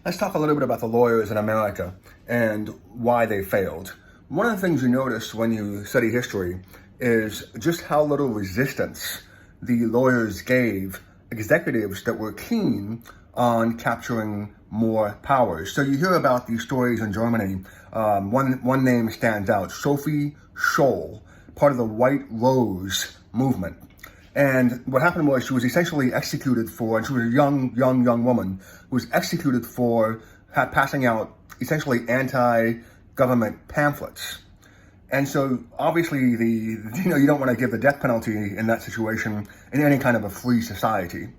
Let's talk a little bit about the lawyers in America and why they failed. One of the things you notice when you study history is just how little resistance the lawyers gave executives that were keen on capturing more powers. So you hear about these stories in Germany. One name stands out, Sophie Scholl, part of the White Rose movement. And what happened was she was essentially executed for, and she was a young woman who was executed for passing out essentially anti-government pamphlets. And so obviously you don't want to give the death penalty in that situation in any kind of a free society.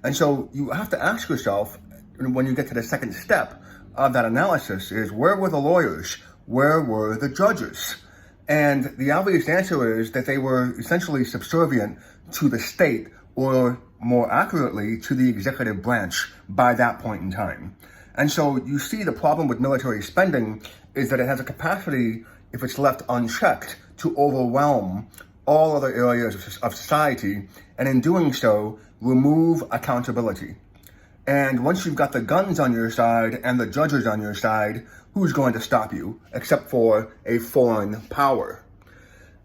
And so you have to ask yourself, when you get to the second step of that analysis, is where were the lawyers? Where were the judges? And the obvious answer is that they were essentially subservient to the state, or more accurately, to the executive branch by that point in time. And so you see the problem with military spending is that it has a capacity, if it's left unchecked, to overwhelm all other areas of society, and in doing so, remove accountability. And once you've got the guns on your side and the judges on your side, who's going to stop you except for a foreign power?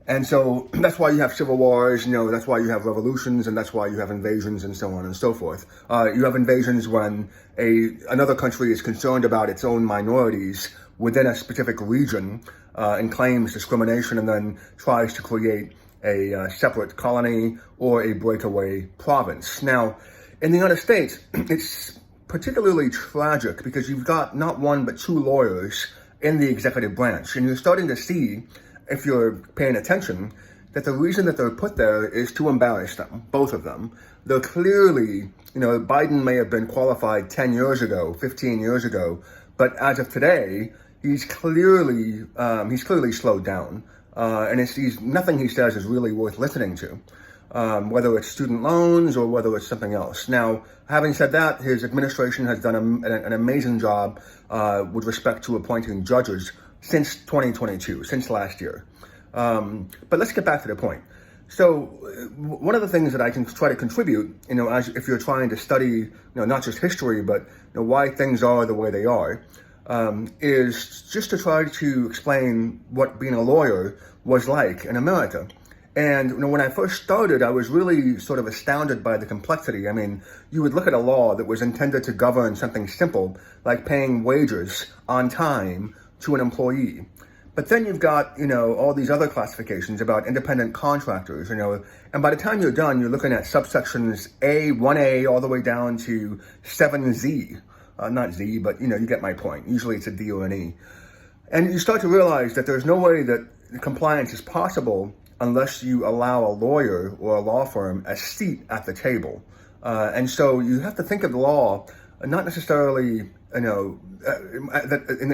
And so that's why you have civil wars, that's why you have revolutions, and that's why you have invasions and so on and so forth. You have invasions when another country is concerned about its own minorities within a specific region and claims discrimination, and then tries to create a separate colony or a breakaway province. Now, in the United States, it's particularly tragic because you've got not one but two lawyers in the executive branch, and you're starting to see, if you're paying attention, that the reason that they're put there is to embarrass them, both of them. They're clearly, Biden may have been qualified 10 years ago, 15 years ago, but as of today, he's clearly slowed down. And nothing he says is really worth listening to, whether it's student loans or whether it's something else. Now, having said that, his administration has done an amazing job with respect to appointing judges since 2022, since last year. But let's get back to the point. So one of the things that I can try to contribute, if you're trying to study, not just history, but why things are the way they are, is just to try to explain what being a lawyer was like in America. And when I first started, I was really sort of astounded by the complexity. I mean, you would look at a law that was intended to govern something simple, like paying wages on time to an employee. But then you've got, all these other classifications about independent contractors, and by the time you're done, you're looking at subsections A, 1A, all the way down to 7Z. Not Z, but, you get my point. Usually it's a D or an E. And you start to realize that there's no way that compliance is possible unless you allow a lawyer or a law firm a seat at the table. And so you have to think of the law, not necessarily, in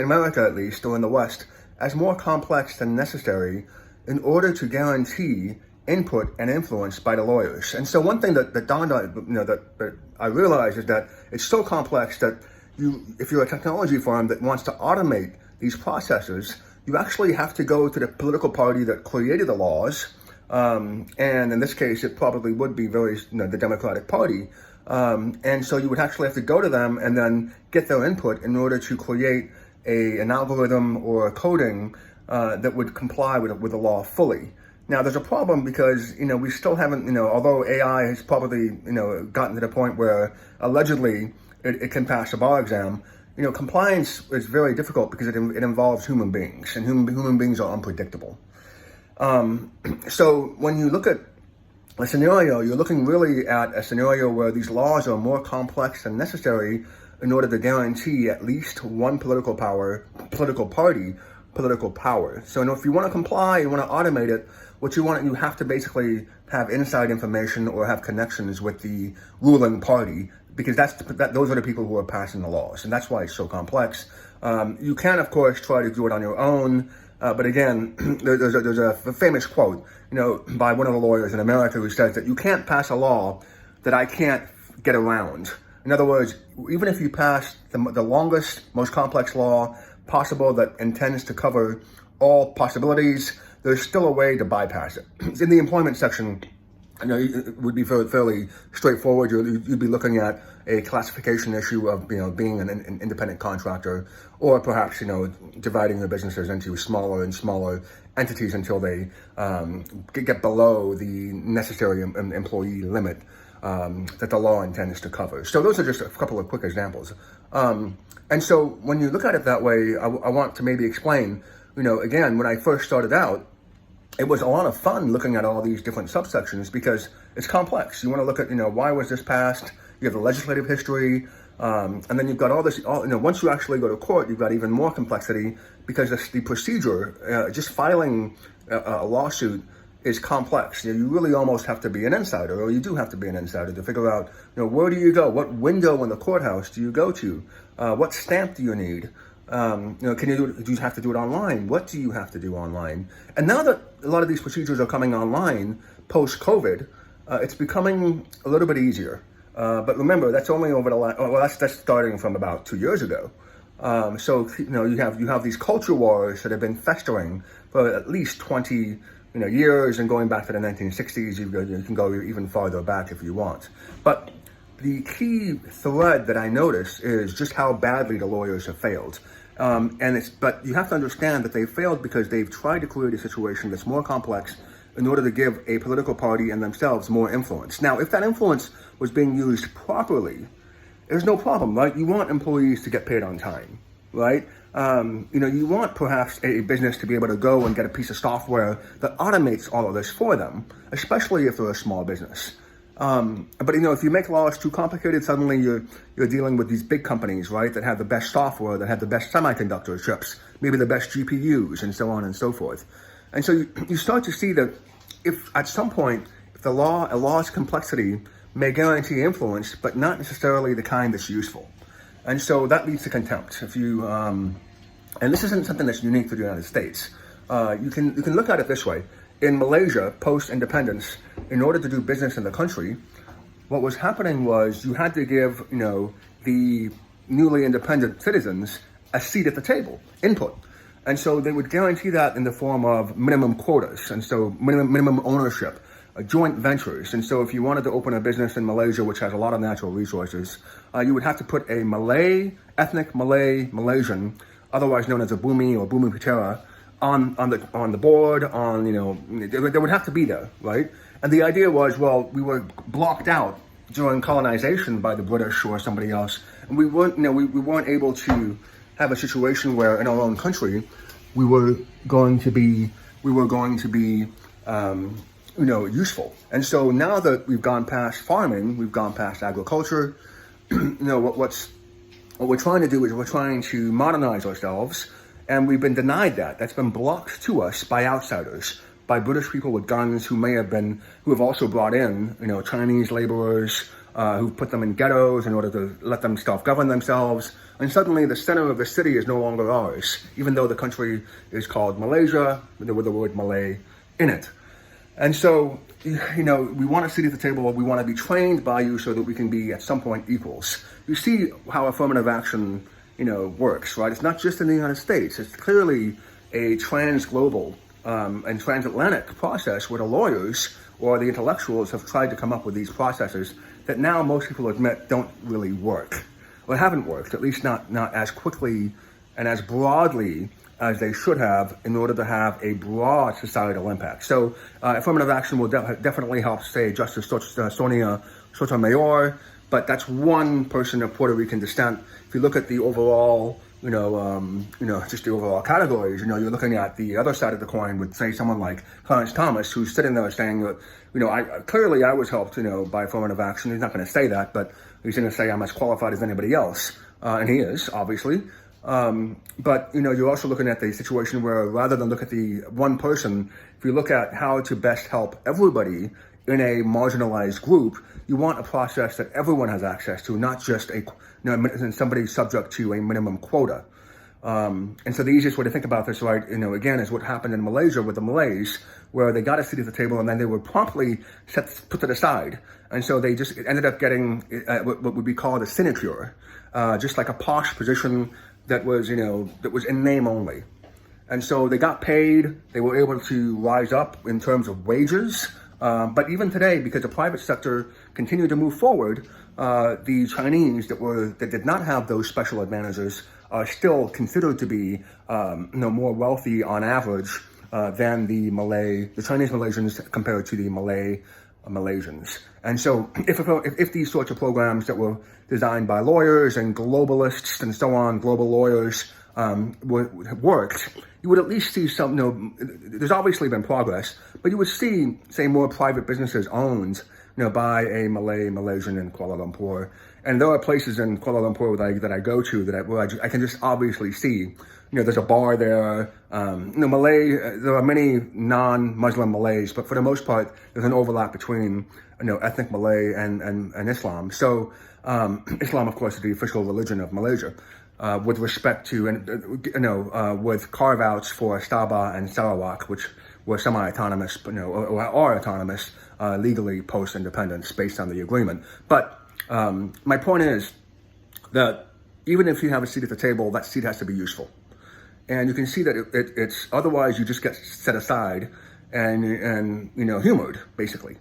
America at least, or in the West, as more complex than necessary in order to guarantee input and influence by the lawyers. And so one thing that dawned on, that I realized is that it's so complex that if you're a technology firm that wants to automate these processes, you actually have to go to the political party that created the laws. And in this case, it probably would be the Democratic Party. And so you would actually have to go to them and then get their input in order to create an algorithm or a coding that would comply with the law fully. Now, there's a problem because, we still haven't, although AI has probably, gotten to the point where allegedly it can pass a bar exam, compliance is very difficult because it involves human beings, and human beings are unpredictable. So when you look at a scenario, you're looking really at a scenario where these laws are more complex than necessary in order to guarantee at least one political party political power. So if you want to comply, you want to automate it, you have to basically have inside information or have connections with the ruling party, because those are the people who are passing the laws, and that's why it's so complex. You can, of course, try to do it on your own, but again, there's a famous quote, by one of the lawyers in America who says that you can't pass a law that I can't get around. In other words, even if you pass the longest, most complex law possible that intends to cover all possibilities, there's still a way to bypass it. In the employment section, it would be fairly straightforward. You'd be looking at a classification issue of being an independent contractor, or perhaps dividing their businesses into smaller and smaller entities until they get below the necessary employee limit that the law intends to cover. So those are just a couple of quick examples. And so when you look at it that way, I want to maybe explain, again, when I first started out, it was a lot of fun looking at all these different subsections because it's complex. You want to look at, why was this passed? You have the legislative history, and then you've got all this, once you actually go to court, you've got even more complexity because the procedure, just filing a lawsuit is complex. You really almost have to be an insider, or you do have to be an insider to figure out, where do you go? What window in the courthouse do you go to? What stamp do you need? Do you have to do it online? What do you have to do online? And now that a lot of these procedures are coming online post-COVID, it's becoming a little bit easier. But remember, that's only over the last, that's starting from about 2 years ago. So you have these culture wars that have been festering for at least 20 years, and going back to the 1960s, you can go even farther back if you want. But the key thread that I notice is just how badly the lawyers have failed. But you have to understand that they failed because they've tried to create a situation that's more complex in order to give a political party and themselves more influence. Now, if that influence was being used properly, there's no problem, right? You want employees to get paid on time, right? You want perhaps a business to be able to go and get a piece of software that automates all of this for them, especially if they're a small business. But if you make laws too complicated, suddenly you're dealing with these big companies, right, that have the best software, that have the best semiconductor chips, maybe the best GPUs, and so on and so forth. And so you start to see that if at some point, if a law's complexity may guarantee influence, but not necessarily the kind that's useful. And so that leads to contempt. If you, and this isn't something that's unique to the United States. You can look at it this way. In Malaysia, post-independence, in order to do business in the country, what was happening was you had to give, the newly independent citizens a seat at the table, input. And so they would guarantee that in the form of minimum quotas, and so minimum ownership, joint ventures. And so if you wanted to open a business in Malaysia, which has a lot of natural resources, you would have to put a ethnic Malaysian, otherwise known as a Bumi or Bumi Putera, on the board, they would have to be there, right? And the idea was, well, we were blocked out during colonization by the British or somebody else, and we weren't able to have a situation where in our own country we were going to be useful. And so now that we've gone past farming, we've gone past agriculture, what we're trying to do is we're trying to modernize ourselves. And we've been denied that. That's been blocked to us by outsiders, by British people with guns who have also brought in, Chinese laborers, who've put them in ghettos in order to let them self-govern themselves. And suddenly the center of the city is no longer ours, even though the country is called Malaysia, with the word Malay in it. And so, we want a seat at the table. We want to be trained by you so that we can be at some point equals. You see how affirmative action works, right? It's not just in the United States. It's clearly a trans-global and transatlantic process where the lawyers or the intellectuals have tried to come up with these processes that now most people admit don't really work, or haven't worked, at least not as quickly and as broadly as they should have in order to have a broad societal impact. So affirmative action will definitely help, say, Justice Sonia Sotomayor, but that's one person of Puerto Rican descent. If you look at the overall, just the overall categories, you're looking at the other side of the coin with, say, someone like Clarence Thomas, who's sitting there saying that, I was helped, by affirmative action. He's not going to say that, but he's going to say I'm as qualified as anybody else, and he is, obviously. But you're also looking at the situation where rather than look at the one person, if you look at how to best help everybody in a marginalized group, you want a process that everyone has access to, not just somebody subject to a minimum quota. And so the easiest way to think about this, right, again, is what happened in Malaysia with the Malays, where they got a seat at the table and then they were promptly put to the side. And so they just ended up getting what would be called a sinecure, just like a posh position that was in name only. And so they got paid. They were able to rise up in terms of wages But even today, because the private sector continued to move forward, the Chinese that did not have those special advantages are still considered to be more wealthy on average than the Chinese Malaysians compared to the Malaysians. And so if these sorts of programs that were designed by lawyers and globalists and so on, global lawyers, worked, you would at least see some, there's obviously been progress, but you would see, say, more private businesses owned, by a Malaysian in Kuala Lumpur. And there are places in Kuala Lumpur that I go to where I can just obviously see, there's a bar there, there are many non-Muslim Malays, but for the most part, there's an overlap between, ethnic Malay and Islam. So, Islam, of course, is the official religion of Malaysia. With respect to, with carve-outs for Sabah and Sarawak, which were semi-autonomous, or are autonomous legally post-independence based on the agreement. But my point is that even if you have a seat at the table, that seat has to be useful. And you can see that it's otherwise you just get set aside and humored, basically.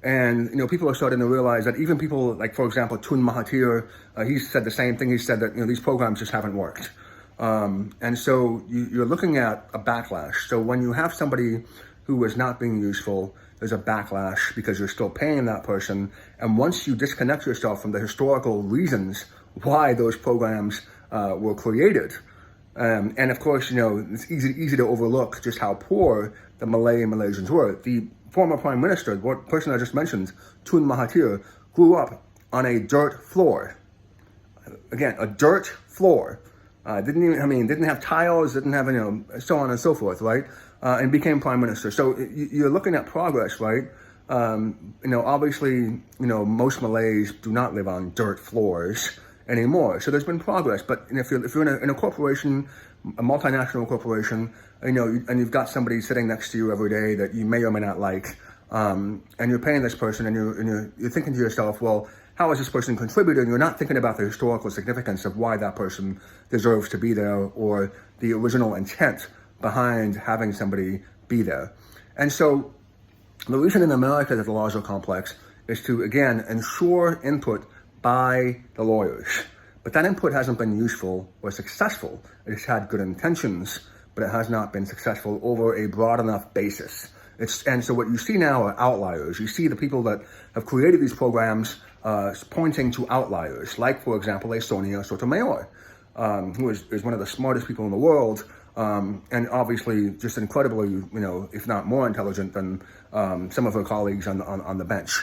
And, people are starting to realize that even people like, for example, Tun Mahathir, he said the same thing. He said that, these programs just haven't worked. And so you're looking at a backlash. So when you have somebody who is not being useful, there's a backlash because you're still paying that person. And once you disconnect yourself from the historical reasons why those programs were created, and of course, it's easy to overlook just how poor the Malaysians were. The former prime minister, the person I just mentioned, Tun Mahathir, grew up on a dirt floor. Again, a dirt floor. Didn't have tiles, didn't have, so on and so forth, right? And became prime minister. So you're looking at progress, right? Obviously, most Malays do not live on dirt floors anymore. So there's been progress. But if you're in a corporation, a multinational corporation, and you've got somebody sitting next to you every day that you may or may not like, and you're paying this person, and you're thinking to yourself, well, how is this person contributing? You're not thinking about the historical significance of why that person deserves to be there, or the original intent behind having somebody be there. And so the reason in America that the laws are complex is to, again, ensure input by the lawyers. But that input hasn't been useful or successful. It's had good intentions, but it has not been successful over a broad enough basis. And so what you see now are outliers. You see the people that have created these programs pointing to outliers, like, for example, a Sonia Sotomayor, who is one of the smartest people in the world, and obviously just incredibly, if not more intelligent than some of her colleagues on the bench.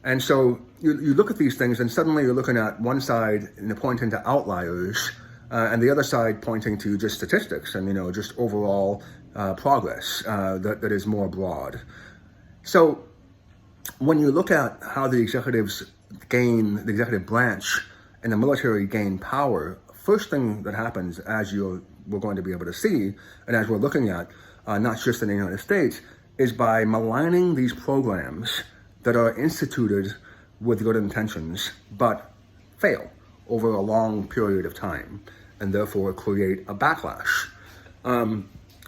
And so you look at these things, and suddenly you're looking at one side pointing to outliers, and the other side pointing to just statistics and just overall progress that is more broad. So when you look at how the executive branch and the military gain power, first thing that happens, as we're going to be able to see, and as we're looking at, not just in the United States, is by maligning these programs that are instituted with good intentions, but fail over a long period of time, and therefore create a backlash.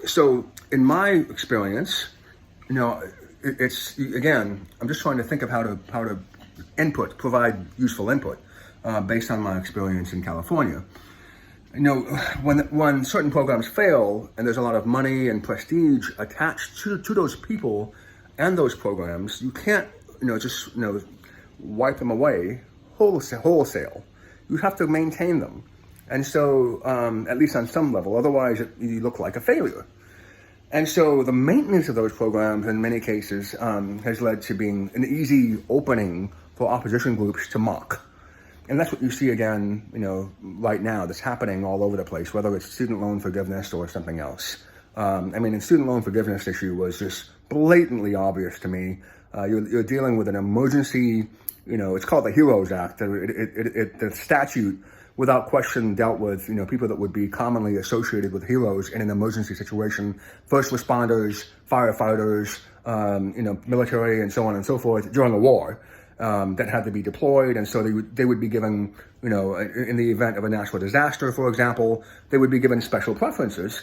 So in my experience, it's, again, I'm just trying to think of how to provide useful input based on my experience in California. When certain programs fail and there's a lot of money and prestige attached to those people and those programs, you can't just wipe them away wholesale. You have to maintain them. And so, at least on some level, otherwise you look like a failure. And so the maintenance of those programs in many cases has led to being an easy opening for opposition groups to mock. And that's what you see again, right now, that's happening all over the place, whether it's student loan forgiveness or something else. The student loan forgiveness issue was just blatantly obvious to me. You're dealing with an emergency, it's called the HEROES Act. The statute, without question, dealt with, people that would be commonly associated with heroes in an emergency situation, first responders, firefighters, military, and so on and so forth during a war. That had to be deployed, and so they would be given, in the event of a natural disaster, for example, they would be given special preferences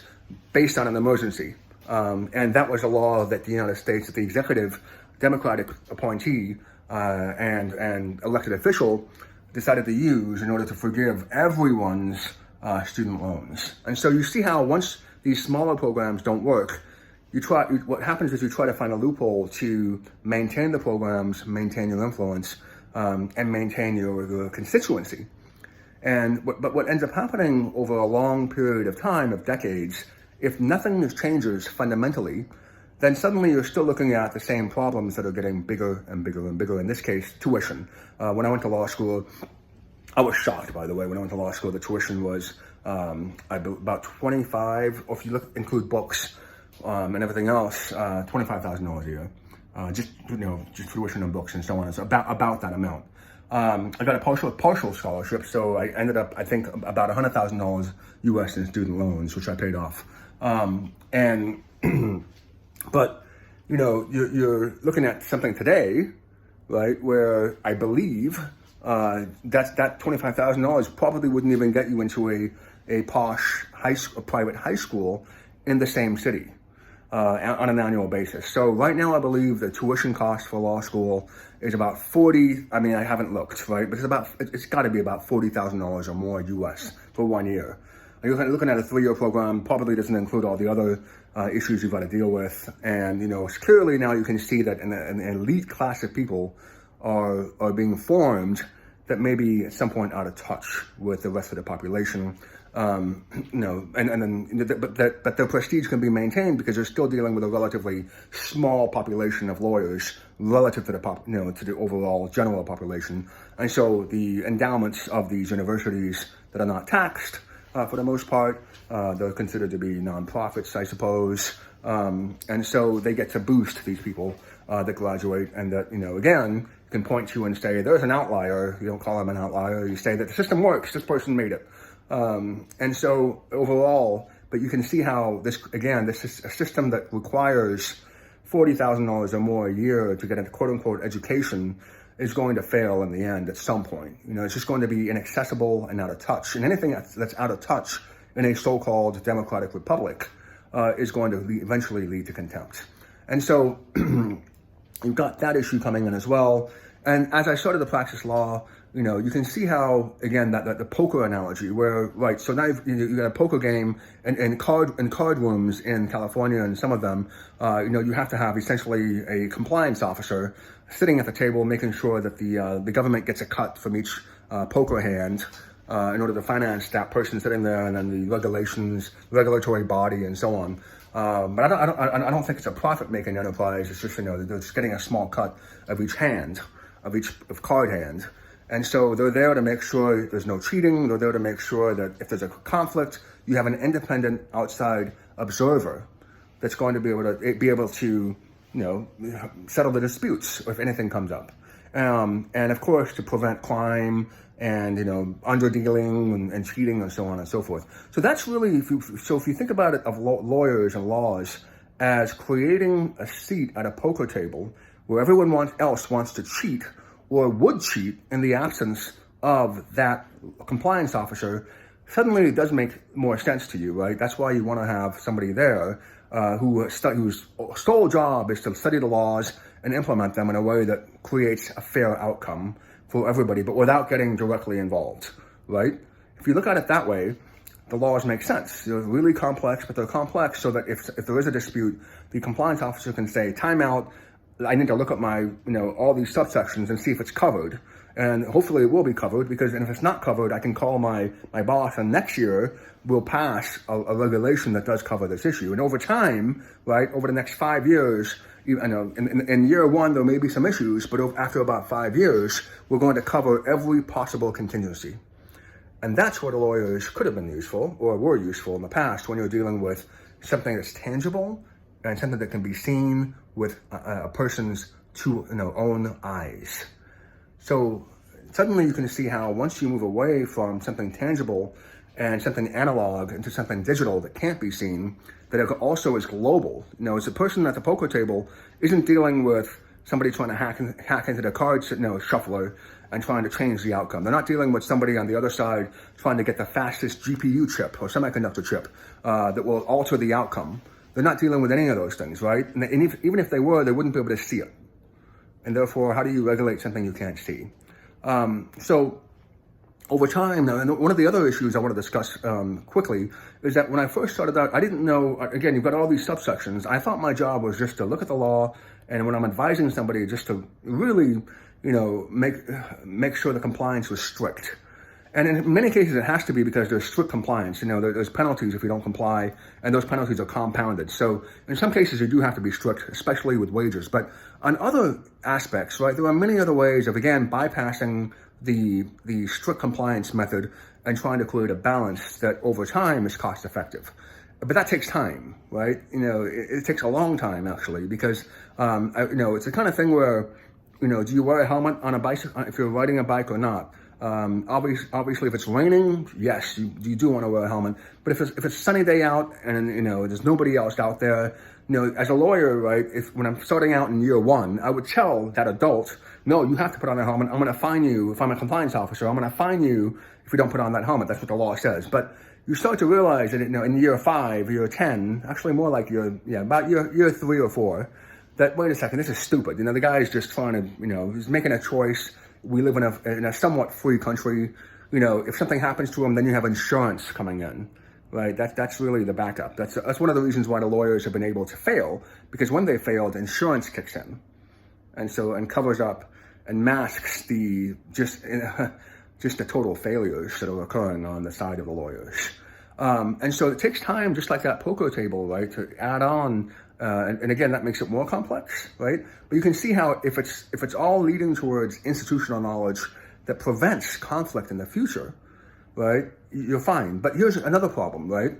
based on an emergency. And that was a law that the United States, that the executive Democratic appointee and elected official decided to use in order to forgive everyone's student loans. And so you see how once these smaller programs don't work, what happens is you try to find a loophole to maintain the programs, maintain your influence, and maintain your constituency. But what ends up happening over a long period of time, of decades, if nothing changes fundamentally, then suddenly you're still looking at the same problems that are getting bigger and bigger and bigger. In this case, tuition. When I went to law school, I was shocked, by the way. When I went to law school, the tuition was about 25, or if you include books and everything else, $25,000 a year. Just tuition and books and so on. It's about that amount. I got a partial scholarship, so I ended up, I think, about $100,000 US in student loans, which I paid off. But, you're looking at something today, right, where I believe that $25,000 probably wouldn't even get you into a posh private high school in the same city on an annual basis. So right now, I believe the tuition cost for law school is about I haven't looked, right, but it's got to be about $40,000 or more US for 1 year. You're looking at a 3-year program, probably doesn't include all the other issues you've got to deal with. And, clearly now you can see that an elite class of people are being formed that may be at some point out of touch with the rest of the population. But their prestige can be maintained because they're still dealing with a relatively small population of lawyers relative to to the overall general population. And so the endowments of these universities that are not taxed, for the most part, they're considered to be nonprofits, I suppose. And so they get to boost these people that graduate, and that, again, can point to and say, there's an outlier. You don't call them an outlier. You say that the system works. This person made it. And so overall, but you can see how this is a system that requires $40,000 or more a year to get a quote unquote education is going to fail in the end at some point. It's just going to be inaccessible and out of touch. And anything that's out of touch in a so-called democratic republic is going to eventually lead to contempt. And so you've got that issue coming in as well. And as I started to practice law, you can see how, again, that the poker analogy where, right, so now you got a poker game and card rooms in California, and some of them, you have to have essentially a compliance officer sitting at the table, making sure that the government gets a cut from each poker hand in order to finance that person sitting there, and then the regulatory body, and so on. But I don't think it's a profit-making enterprise. It's just, they're just getting a small cut of each hand, of card hand. And so they're there to make sure there's no cheating. They're there to make sure that if there's a conflict, you have an independent outside observer that's going to be able to settle the disputes if anything comes up. And of course, to prevent crime and, underdealing and cheating and so on and so forth. So that's really, if you think about it of lawyers and laws as creating a seat at a poker table where everyone else wants to cheat or would cheat in the absence of that compliance officer, suddenly it does make more sense to you, right? That's why you want to have somebody there whose sole job is to study the laws and implement them in a way that creates a fair outcome for everybody, but without getting directly involved, right? If you look at it that way, the laws make sense. They're really complex, but they're complex so that if there is a dispute, the compliance officer can say, time out, I need to look at my, all these subsections and see if it's covered. And hopefully it will be covered, because if it's not covered, I can call my boss, and next year we'll pass a regulation that does cover this issue. And over time, right, over the next 5 years, in year one, there may be some issues, but after about 5 years, we're going to cover every possible contingency. And that's where the lawyers could have been useful, or were useful in the past, when you're dealing with something that's tangible and something that can be seen with a person's own eyes. So suddenly you can see how once you move away from something tangible and something analog into something digital that can't be seen, that it also is global. It's a person at the poker table isn't dealing with somebody trying to hack into the card shuffler and trying to change the outcome. They're not dealing with somebody on the other side trying to get the fastest GPU chip or semiconductor chip that will alter the outcome. They're not dealing with any of those things, right? And even if they were, they wouldn't be able to see it, And therefore, how do you regulate something you can't see? So over time, and one of the other issues I want to discuss quickly is that when I first started out, I didn't know, again, you've got all these subsections. I thought my job was just to look at the law, and when I'm advising somebody, just to really, make sure the compliance was strict. And in many cases, it has to be because there's strict compliance. There's penalties if you don't comply, and those penalties are compounded. So in some cases, you do have to be strict, especially with wages. But on other aspects, right, there are many other ways of, again, bypassing the strict compliance method and trying to create a balance that over time is cost effective. But that takes time, right? It takes a long time, actually, because, it's the kind of thing where, do you wear a helmet on a bicycle if you're riding a bike or not? Obviously, if it's raining, yes, you do want to wear a helmet. But if it's a sunny day out and there's nobody else out there, as a lawyer, right? When I'm starting out in year one, I would tell that adult, no, you have to put on a helmet. I'm going to fine you if I'm a compliance officer. I'm going to fine you if you don't put on that helmet. That's what the law says. But you start to realize that in year 5, year 10, actually more like about year 3 or 4, that wait a second, this is stupid. The guy's just trying to, he's making a choice. We live in a somewhat free country. If something happens to him, then you have insurance coming in, right? That's really the backup. That's one of the reasons why the lawyers have been able to fail, because when they failed, insurance kicks in, and covers up and masks just the total failures that are occurring on the side of the lawyers. And so it takes time, just like that poker table, right, to add on. And again, that makes it more complex, right? But you can see how if it's all leading towards institutional knowledge that prevents conflict in the future, right, you're fine. But here's another problem, right?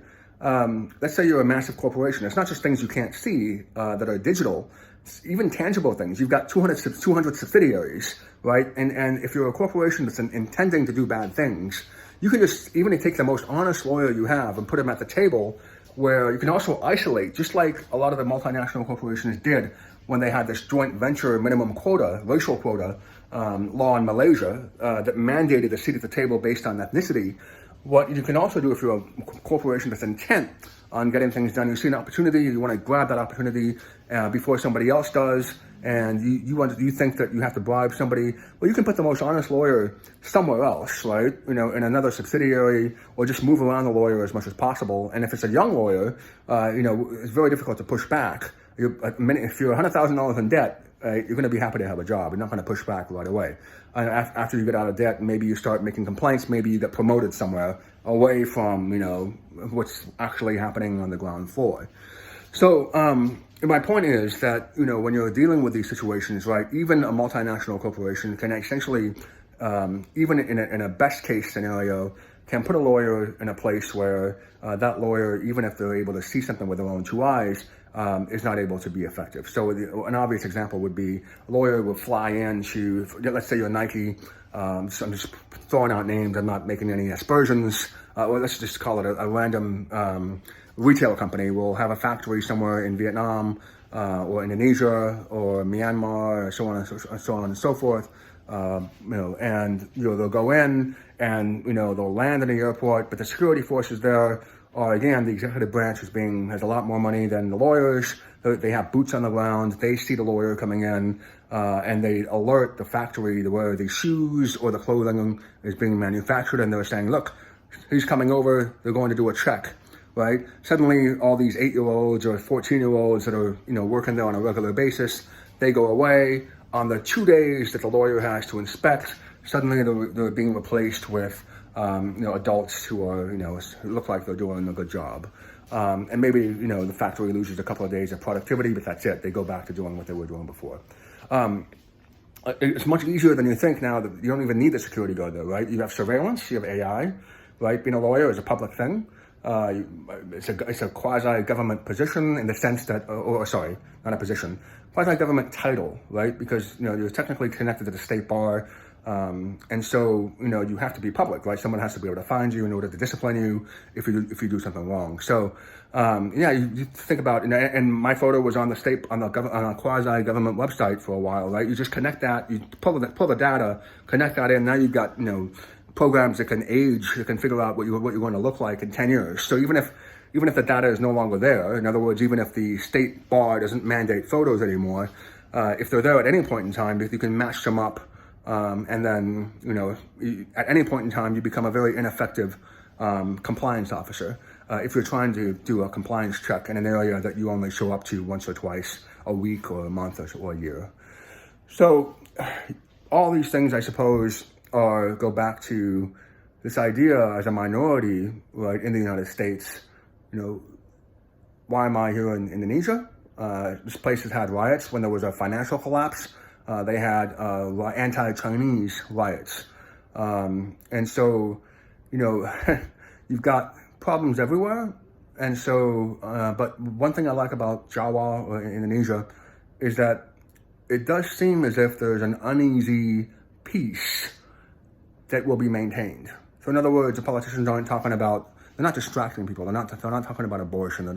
Let's say you're a massive corporation. It's not just things you can't see that are digital, it's even tangible things. You've got 200 subsidiaries, right? And if you're a corporation that's intending to do bad things, you can just even take the most honest lawyer you have and put him at the table, where you can also isolate, just like a lot of the multinational corporations did when they had this joint venture minimum quota, racial quota law in Malaysia that mandated a seat at the table based on ethnicity. What you can also do if you're a corporation that's intent on getting things done, you see an opportunity, you want to grab that opportunity before somebody else does, and you think that you have to bribe somebody, well, you can put the most honest lawyer somewhere else, right? In another subsidiary, or just move around the lawyer as much as possible. And if it's a young lawyer, it's very difficult to push back. If you're $100,000 in debt, you're going to be happy to have a job. You're not going to push back right away. After you get out of debt, maybe you start making complaints. Maybe you get promoted somewhere away from, what's actually happening on the ground floor. So, my point is that, when you're dealing with these situations, right, even a multinational corporation can essentially, even in a best case scenario, can put a lawyer in a place where that lawyer, even if they're able to see something with their own 2 eyes, is not able to be effective. So an obvious example would be a lawyer would fly in to, let's say you're Nike, so I'm just throwing out names, I'm not making any aspersions, or let's just call it a random retail company will have a factory somewhere in Vietnam or Indonesia or Myanmar, or so on and so forth. And they'll go in and they'll land in the airport, but the security forces there are, again, the executive branch has a lot more money than the lawyers. They have boots on the ground. They see the lawyer coming in, and they alert the factory to where the shoes or the clothing is being manufactured, and they're saying, look, he's coming over, they're going to do a check, right? Suddenly, all these 8-year-olds or 14-year-olds that are, working there on a regular basis, they go away. On the 2 days that the lawyer has to inspect, suddenly they're being replaced with, adults who are, who look like they're doing a good job. And maybe, the factory loses a couple of days of productivity, but that's it. They go back to doing what they were doing before. It's much easier than you think now that you don't even need the security guard there, right? You have surveillance, you have AI, right? Being a lawyer is a public thing. It's a quasi-government position in the sense that, sorry, not a position, quasi-government title, right? Because, you're technically connected to the state bar. And so, you have to be public, right? Someone has to be able to find you in order to discipline you if you do something wrong. So, you think about, and my photo was on a quasi-government website for a while, right? You just connect that, you pull the data, connect that in. Now you've got, programs that can age, that can figure out what you're going to look like in 10 years. So even if the data is no longer there, in other words, even if the state bar doesn't mandate photos anymore, if they're there at any point in time, if you can match them up, and then, at any point in time, you become a very ineffective compliance officer if you're trying to do a compliance check in an area that you only show up to once or twice a week or a month or a year. So all these things, I suppose, go back to this idea as a minority, right, in the United States. Why am I here in Indonesia? This place has had riots when there was a financial collapse. They had anti-Chinese riots. And so, you've got problems everywhere. And so, but one thing I like about Jawa or Indonesia is that it does seem as if there's an uneasy peace that will be maintained. So in other words, the politicians aren't talking about, they're not distracting people. They're not talking about abortion. They're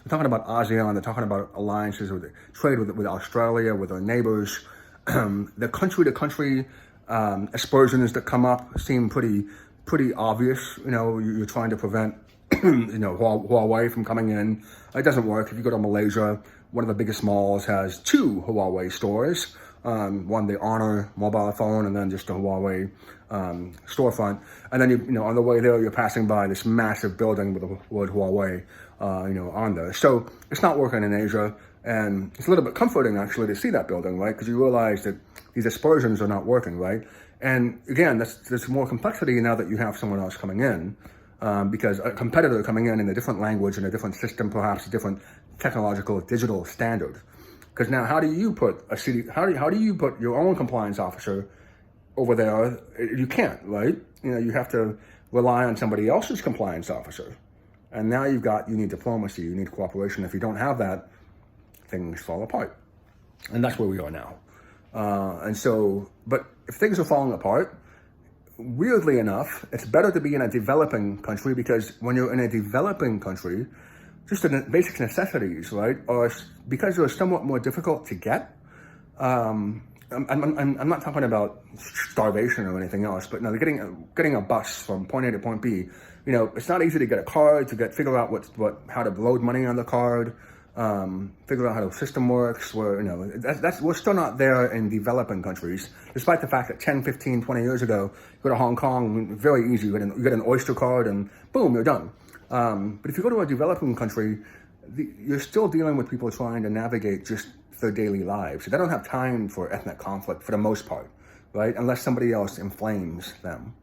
talking about ASEAN. They're talking about alliances with trade with Australia, with our neighbors. The country-to-country aspersions that come up seem pretty obvious. You're trying to prevent Huawei from coming in. It doesn't work. If you go to Malaysia, one of the biggest malls has 2 Huawei stores. One, the Honor mobile phone, and then just a Huawei storefront. And then, on the way there, you're passing by this massive building with the word Huawei, on there. So it's not working in Asia. And it's a little bit comforting, actually, to see that building, right? Because you realize that these aspersions are not working, right? And again, there's more complexity now that you have someone else coming in, because a competitor coming in a different language and a different system, perhaps a different technological digital standard. Because now, how do you put your own compliance officer over there? You can't, right? You have to rely on somebody else's compliance officer. And now you need diplomacy, you need cooperation. If you don't have that, things fall apart. And that's where we are now. But if things are falling apart, weirdly enough, it's better to be in a developing country, because when you're in a developing country, just the basic necessities, right, are, because they're somewhat more difficult to get. I'm not talking about starvation or anything else, but no, getting a bus from point A to point B. It's not easy to get a card, figure out how to load money on the card, figure out how the system works. We're still not there in developing countries, despite the fact that 10, 15, 20 years ago, you go to Hong Kong, very easy, you get an Oyster card and boom, you're done. But if you go to a developing country, you're still dealing with people trying to navigate just their daily lives. They don't have time for ethnic conflict for the most part, right? Unless somebody else inflames them.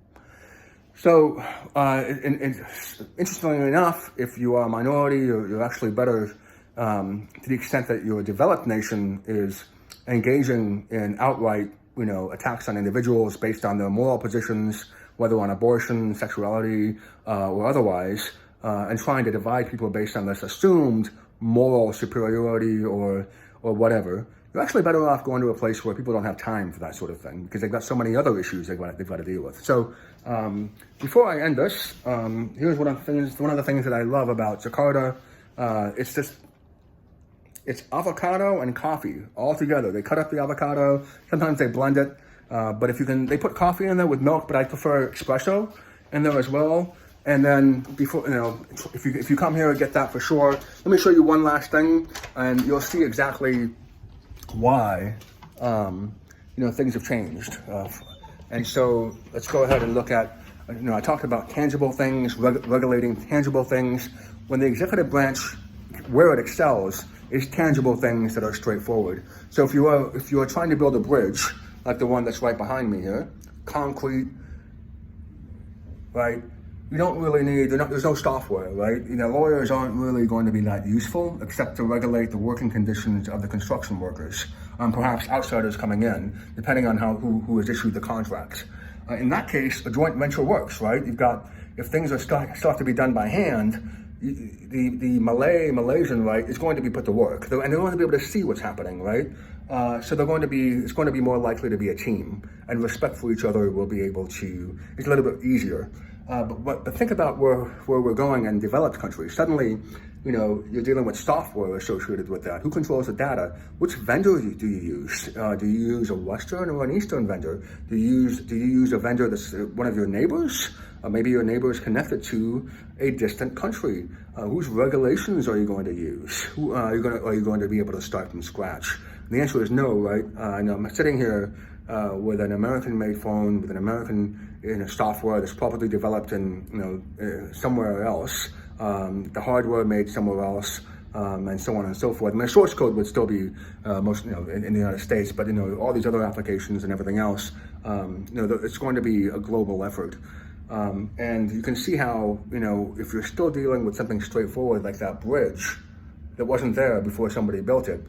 So, interestingly enough, if you are a minority, you're actually better to the extent that your developed nation is engaging in outright, attacks on individuals based on their moral positions, whether on abortion, sexuality, or otherwise, and trying to divide people based on this assumed moral superiority or whatever. You're actually better off going to a place where people don't have time for that sort of thing, because they've got so many other issues they've got to deal with. So before I end this, here's one of the things that I love about Jakarta. It's avocado and coffee all together. They cut up the avocado. Sometimes they blend it. But they put coffee in there with milk, but I prefer espresso in there as well. And then if you come here and get that for sure. Let me show you one last thing, and you'll see exactly why, things have changed. And so let's go ahead and look at, I talked about tangible things, regulating tangible things. When the executive branch, where it excels, is tangible things that are straightforward. So if you are trying to build a bridge, like the one that's right behind me here, concrete, right? You don't really need, there's no software, right? Lawyers aren't really going to be that useful, except to regulate the working conditions of the construction workers, perhaps outsiders coming in, depending on who has issued the contract. In that case, a joint venture works, right? If things are start to be done by hand, the Malaysian, right, is going to be put to work, and they're going to be able to see what's happening, right? So it's going to be more likely to be a team, and respect for each other will be able to, it's a little bit easier. But think about where we're going in developed countries. Suddenly, you're dealing with software associated with that. Who controls the data? Which vendor do you use? Do you use a Western or an Eastern vendor? Do you use a vendor that's one of your neighbors? Maybe your neighbor is connected to a distant country. Whose regulations are you going to use? Are you going to be able to start from scratch? And the answer is no, right? I'm sitting here with an American-made phone, with an American software that's probably developed in somewhere else, the hardware made somewhere else, and so on and so forth. The source code would still be most in the United States, but all these other applications and everything else, it's going to be a global effort. And you can see how if you're still dealing with something straightforward like that bridge that wasn't there before somebody built it,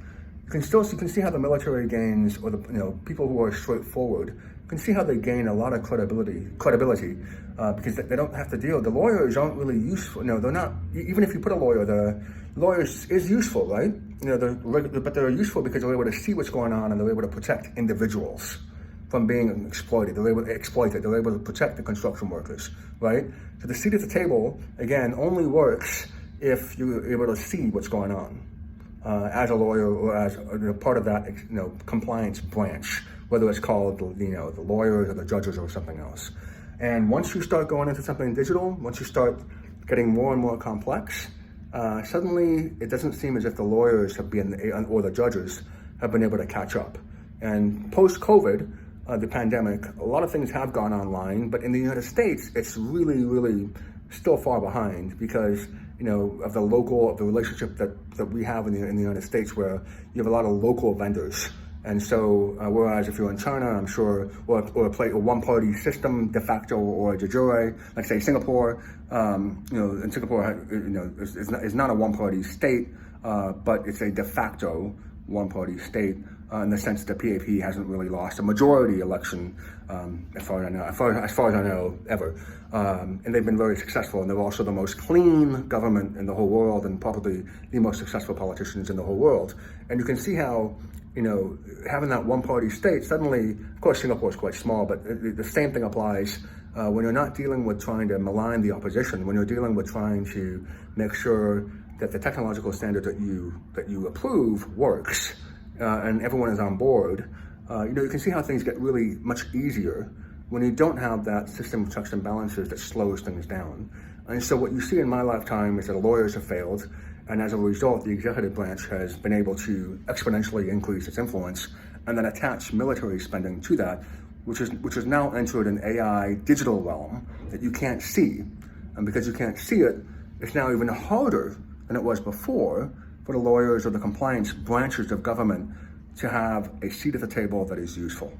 you can see how the military gains, or the people who are straightforward, you can see how they gain a lot of credibility because they don't have to deal. The lawyers aren't really useful. They're not. Even if you put a lawyer, the lawyer is useful, right? But they're useful because they're able to see what's going on and they're able to protect individuals from being exploited. They're able to exploit it. They're able to protect the construction workers, right? So the seat at the table, again, only works if you're able to see what's going on as a lawyer or as part of that compliance branch, whether it's called the lawyers or the judges or something else. And once you start going into something digital, once you start getting more and more complex, suddenly it doesn't seem as if the lawyers have been, or the judges have been able to catch up. And post-COVID, the pandemic, a lot of things have gone online, but in the United States, it's really, really still far behind because of the relationship that we have in the United States, where you have a lot of local vendors. And so, whereas if you're in China, I'm sure, or a one-party system de facto or de jure, like say Singapore, and Singapore, is not a one-party state, but it's a de facto one-party state in the sense that PAP hasn't really lost a majority election, as far as I know, ever. And they've been very successful, and they're also the most clean government in the whole world, and probably the most successful politicians in the whole world. And you can see how, having that one-party state, suddenly, of course, Singapore is quite small, but the same thing applies when you're not dealing with trying to malign the opposition, when you're dealing with trying to make sure that the technological standard that you approve works, and everyone is on board. You can see how things get really much easier when you don't have that system of checks and balances that slows things down. And so what you see in my lifetime is that lawyers have failed, and as a result, the executive branch has been able to exponentially increase its influence and then attach military spending to that, which has now entered an AI digital realm that you can't see. And because you can't see it, it's now even harder than it was before for the lawyers or the compliance branches of government to have a seat at the table that is useful.